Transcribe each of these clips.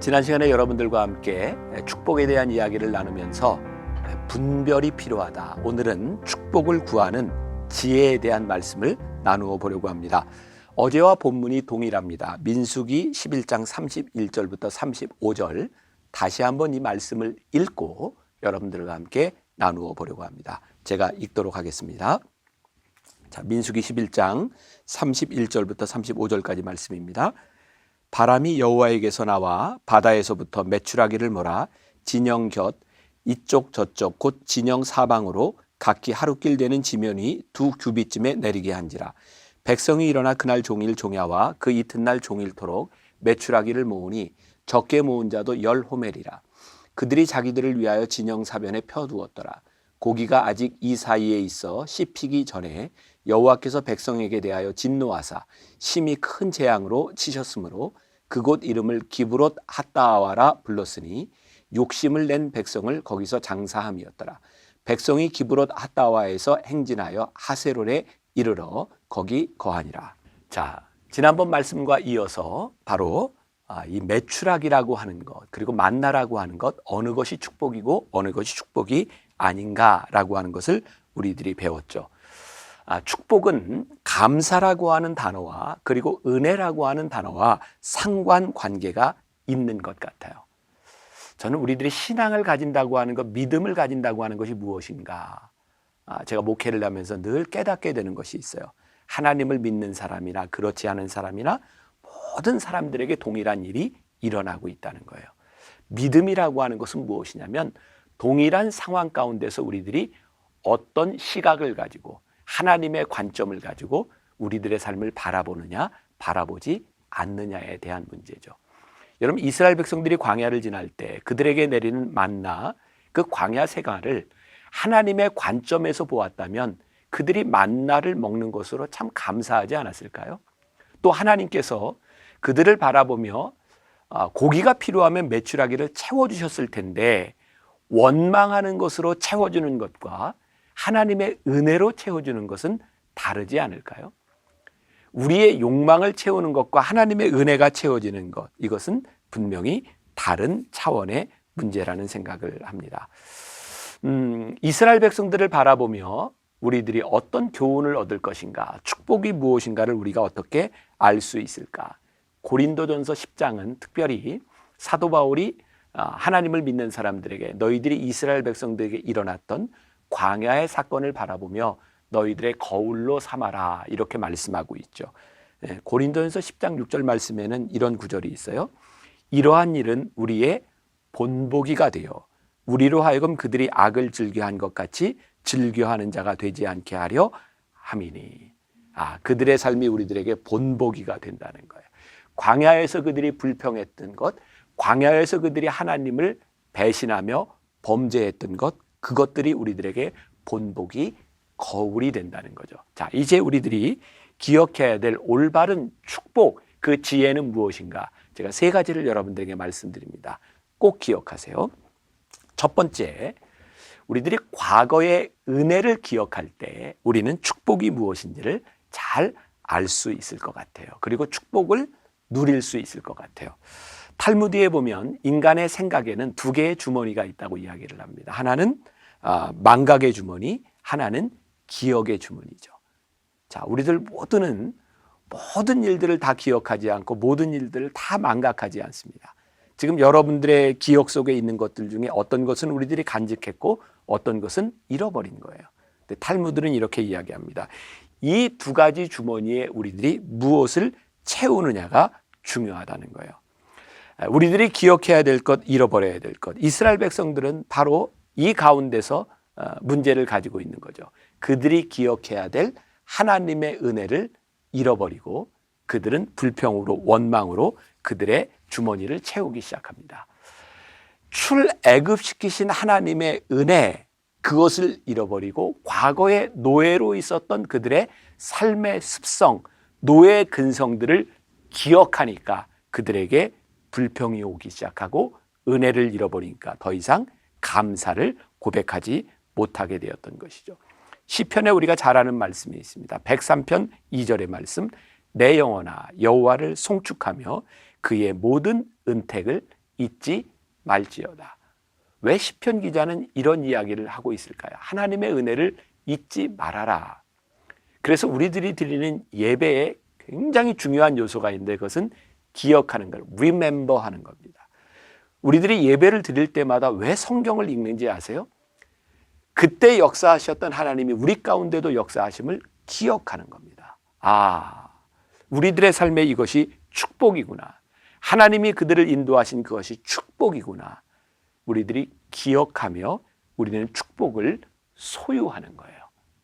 지난 시간에 여러분들과 함께 축복에 대한 이야기를 나누면서 분별이 필요하다. 오늘은 축복을 구하는 지혜에 대한 말씀을 나누어 보려고 합니다. 어제와 본문이 동일합니다. 민수기 11장 31절부터 35절 다시 한번 이 말씀을 읽고 여러분들과 함께 나누어 보려고 합니다. 제가 읽도록 하겠습니다. 자, 민수기 11장 31절부터 35절까지 말씀입니다. 바람이 여호와에게서 나와 바다에서부터 메추라기를 몰아 진영 곁 이쪽 저쪽 곧 진영 사방으로 각기 하루길 되는 지면이 2규빗쯤에 내리게 한지라. 백성이 일어나 그날 종일 종야와 그 이튿날 종일토록 메추라기를 모으니 적게 모은 자도 10호멜이라. 그들이 자기들을 위하여 진영 사변에 펴두었더라. 고기가 아직 이 사이에 있어 씹히기 전에 여호와께서 백성에게 대하여 진노하사 심히 큰 재앙으로 치셨으므로 그곳 이름을 기브롯 핫다아와라 불렀으니 욕심을 낸 백성을 거기서 장사함이었더라. 백성이 기브롯 핫다아와에서 행진하여 하세롤에 이르러 거기 거하니라. 자, 지난번 말씀과 이어서 바로 이 메추라기라고 하는 것, 그리고 만나라고 하는 것, 어느 것이 축복이고 어느 것이 축복이 아닌가라고 하는 것을 우리들이 배웠죠. 축복은 감사라고 하는 단어와 그리고 은혜라고 하는 단어와 상관관계가 있는 것 같아요. 저는 우리들이 신앙을 가진다고 하는 것, 믿음을 가진다고 하는 것이 무엇인가? 제가 목회를 하면서 늘 깨닫게 되는 것이 있어요. 하나님을 믿는 사람이나 그렇지 않은 사람이나 모든 사람들에게 동일한 일이 일어나고 있다는 거예요. 믿음이라고 하는 것은 무엇이냐면 동일한 상황 가운데서 우리들이 어떤 시각을 가지고 하나님의 관점을 가지고 우리들의 삶을 바라보느냐 바라보지 않느냐에 대한 문제죠. 여러분, 이스라엘 백성들이 광야를 지날 때 그들에게 내리는 만나, 그 광야 생활을 하나님의 관점에서 보았다면 그들이 만나를 먹는 것으로 참 감사하지 않았을까요? 또 하나님께서 그들을 바라보며 고기가 필요하면 메추라기를 채워주셨을 텐데 원망하는 것으로 채워주는 것과 하나님의 은혜로 채워주는 것은 다르지 않을까요? 우리의 욕망을 채우는 것과 하나님의 은혜가 채워지는 것, 이것은 분명히 다른 차원의 문제라는 생각을 합니다. 이스라엘 백성들을 바라보며 우리들이 어떤 교훈을 얻을 것인가, 축복이 무엇인가를 우리가 어떻게 알 수 있을까? 고린도전서 10장은 특별히 사도 바울이 하나님을 믿는 사람들에게 너희들이 이스라엘 백성들에게 일어났던 광야의 사건을 바라보며 너희들의 거울로 삼아라, 이렇게 말씀하고 있죠. 고린도전서 10장 6절 말씀에는 이런 구절이 있어요. 이러한 일은 우리의 본보기가 되어 우리로 하여금 그들이 악을 즐겨한 것 같이 즐겨하는 자가 되지 않게 하려 함이니. 그들의 삶이 우리들에게 본보기가 된다는 거예요. 광야에서 그들이 불평했던 것, 광야에서 그들이 하나님을 배신하며 범죄했던 것, 그것들이 우리들에게 본보기, 거울이 된다는 거죠. 자, 이제 우리들이 기억해야 될 올바른 축복, 그 지혜는 무엇인가? 제가 3가지를 여러분들에게 말씀드립니다. 꼭 기억하세요. 첫 번째, 우리들이 과거의 은혜를 기억할 때 우리는 축복이 무엇인지를 잘 알 수 있을 것 같아요. 그리고 축복을 누릴 수 있을 것 같아요. 탈무드에 보면 인간의 생각에는 2개의 주머니가 있다고 이야기를 합니다. 하나는 망각의 주머니, 하나는 기억의 주머니죠. 자, 우리들 모두는 모든 일들을 다 기억하지 않고 모든 일들을 다 망각하지 않습니다. 지금 여러분들의 기억 속에 있는 것들 중에 어떤 것은 우리들이 간직했고 어떤 것은 잃어버린 거예요. 근데 탈무드는 이렇게 이야기합니다. 이 2가지 주머니에 우리들이 무엇을 채우느냐가 중요하다는 거예요. 우리들이 기억해야 될 것, 잃어버려야 될 것. 이스라엘 백성들은 바로 이 가운데서 문제를 가지고 있는 거죠. 그들이 기억해야 될 하나님의 은혜를 잃어버리고 그들은 불평으로, 원망으로 그들의 주머니를 채우기 시작합니다. 출애굽시키신 하나님의 은혜, 그것을 잃어버리고 과거의 노예로 있었던 그들의 삶의 습성, 노예 근성들을 기억하니까 그들에게 불평이 오기 시작하고 은혜를 잃어버리니까 더 이상 감사를 고백하지 못하게 되었던 것이죠. 시편에 우리가 잘 아는 말씀이 있습니다. 103편 2절의 말씀, 내 영혼아 여호와를 송축하며 그의 모든 은택을 잊지 말지어다. 왜 시편 기자는 이런 이야기를 하고 있을까요? 하나님의 은혜를 잊지 말아라. 그래서 우리들이 드리는 예배에 굉장히 중요한 요소가 있는데 그것은 기억하는 것, remember 하는 겁니다. 우리들이 예배를 드릴 때마다 왜 성경을 읽는지 아세요? 그때 역사하셨던 하나님이 우리 가운데도 역사하심을 기억하는 겁니다. 우리들의 삶에 이것이 축복이구나. 하나님이 그들을 인도하신 그것이 축복이구나. 우리들이 기억하며 우리는 축복을 소유하는 거예요.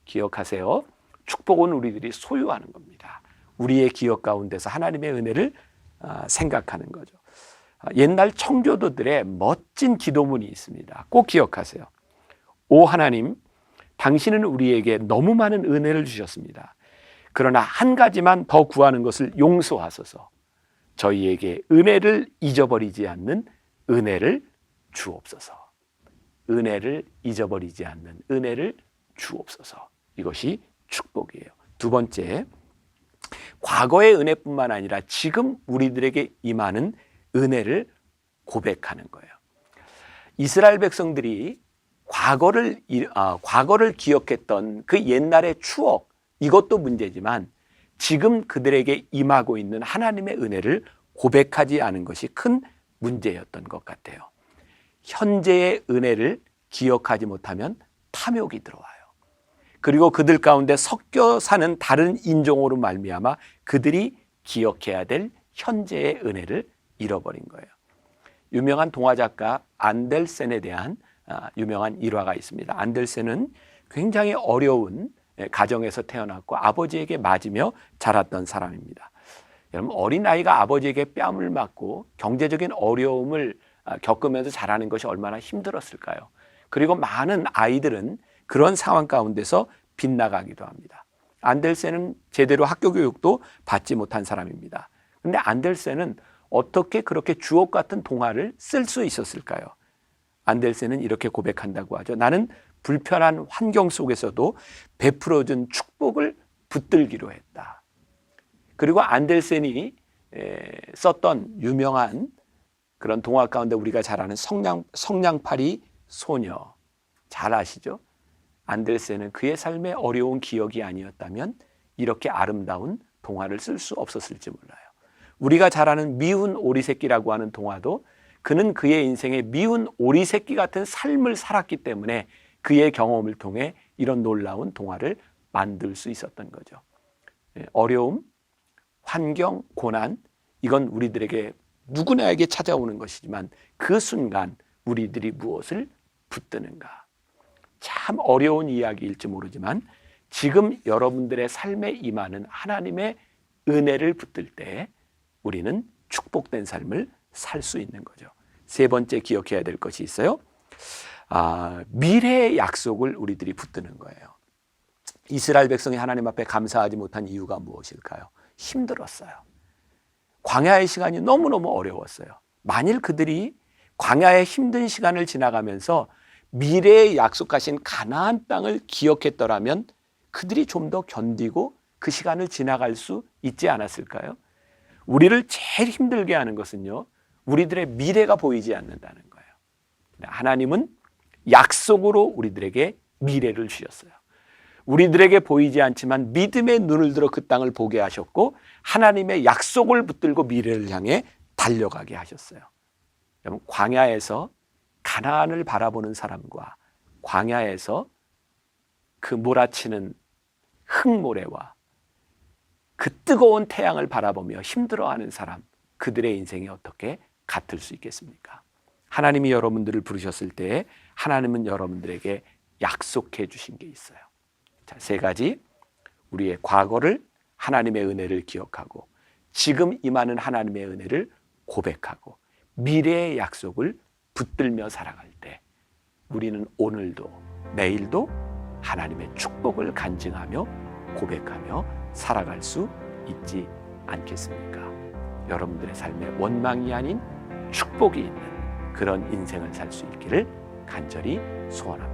기억하세요. 축복은 우리들이 소유하는 겁니다. 우리의 기억 가운데서 하나님의 은혜를 생각하는 거죠. 옛날 청교도들의 멋진 기도문이 있습니다. 꼭 기억하세요. 오 하나님, 당신은 우리에게 너무 많은 은혜를 주셨습니다. 그러나 한 가지만 더 구하는 것을 용서하소서. 저희에게 은혜를 잊어버리지 않는 은혜를 주옵소서. 은혜를 잊어버리지 않는 은혜를 주옵소서. 이것이 축복이에요. 두 번째, 과거의 은혜뿐만 아니라 지금 우리들에게 임하는 은혜를 고백하는 거예요. 이스라엘 백성들이 과거를 기억했던 그 옛날의 추억, 이것도 문제지만 지금 그들에게 임하고 있는 하나님의 은혜를 고백하지 않은 것이 큰 문제였던 것 같아요. 현재의 은혜를 기억하지 못하면 탐욕이 들어와요. 그리고 그들 가운데 섞여 사는 다른 인종으로 말미암아 그들이 기억해야 될 현재의 은혜를 잃어버린 거예요. 유명한 동화 작가 안델센에 대한 유명한 일화가 있습니다. 안델센은 굉장히 어려운 가정에서 태어났고 아버지에게 맞으며 자랐던 사람입니다. 여러분, 어린아이가 아버지에게 뺨을 맞고 경제적인 어려움을 겪으면서 자라는 것이 얼마나 힘들었을까요? 그리고 많은 아이들은 그런 상황 가운데서 빗나가기도 합니다. 안델센은 제대로 학교 교육도 받지 못한 사람입니다. 그런데 안델센은 어떻게 그렇게 주옥 같은 동화를 쓸 수 있었을까요? 안델센은 이렇게 고백한다고 하죠. 나는 불편한 환경 속에서도 베풀어준 축복을 붙들기로 했다. 그리고 안델센이 썼던 유명한 그런 동화 가운데 우리가 잘 아는 성냥팔이 소녀, 잘 아시죠? 안델센은 그의 삶의 어려운 기억이 아니었다면 이렇게 아름다운 동화를 쓸 수 없었을지 몰라요. 우리가 잘 아는 미운 오리새끼라고 하는 동화도 그는 그의 인생에 미운 오리새끼 같은 삶을 살았기 때문에 그의 경험을 통해 이런 놀라운 동화를 만들 수 있었던 거죠. 어려움, 환경, 고난, 이건 우리들에게 누구나에게 찾아오는 것이지만 그 순간 우리들이 무엇을 붙드는가. 참 어려운 이야기일지 모르지만 지금 여러분들의 삶에 임하는 하나님의 은혜를 붙들 때 우리는 축복된 삶을 살 수 있는 거죠. 세 번째 기억해야 될 것이 있어요. 미래의 약속을 우리들이 붙드는 거예요. 이스라엘 백성이 하나님 앞에 감사하지 못한 이유가 무엇일까요? 힘들었어요. 광야의 시간이 너무너무 어려웠어요. 만일 그들이 광야의 힘든 시간을 지나가면서 미래에 약속하신 가나안 땅을 기억했더라면 그들이 좀 더 견디고 그 시간을 지나갈 수 있지 않았을까요? 우리를 제일 힘들게 하는 것은요, 우리들의 미래가 보이지 않는다는 거예요. 하나님은 약속으로 우리들에게 미래를 주셨어요. 우리들에게 보이지 않지만 믿음의 눈을 들어 그 땅을 보게 하셨고 하나님의 약속을 붙들고 미래를 향해 달려가게 하셨어요. 여러분, 광야에서 가나안을 바라보는 사람과 광야에서 그 몰아치는 흙모래와 그 뜨거운 태양을 바라보며 힘들어하는 사람, 그들의 인생이 어떻게 같을 수 있겠습니까? 하나님이 여러분들을 부르셨을 때 하나님은 여러분들에게 약속해 주신 게 있어요. 자, 세 가지. 우리의 과거를, 하나님의 은혜를 기억하고 지금 임하는 하나님의 은혜를 고백하고 미래의 약속을 붙들며 살아갈 때 우리는 오늘도 내일도 하나님의 축복을 간증하며 고백하며 살아갈 수 있지 않겠습니까? 여러분들의 삶에 원망이 아닌 축복이 있는 그런 인생을 살 수 있기를 간절히 소원합니다.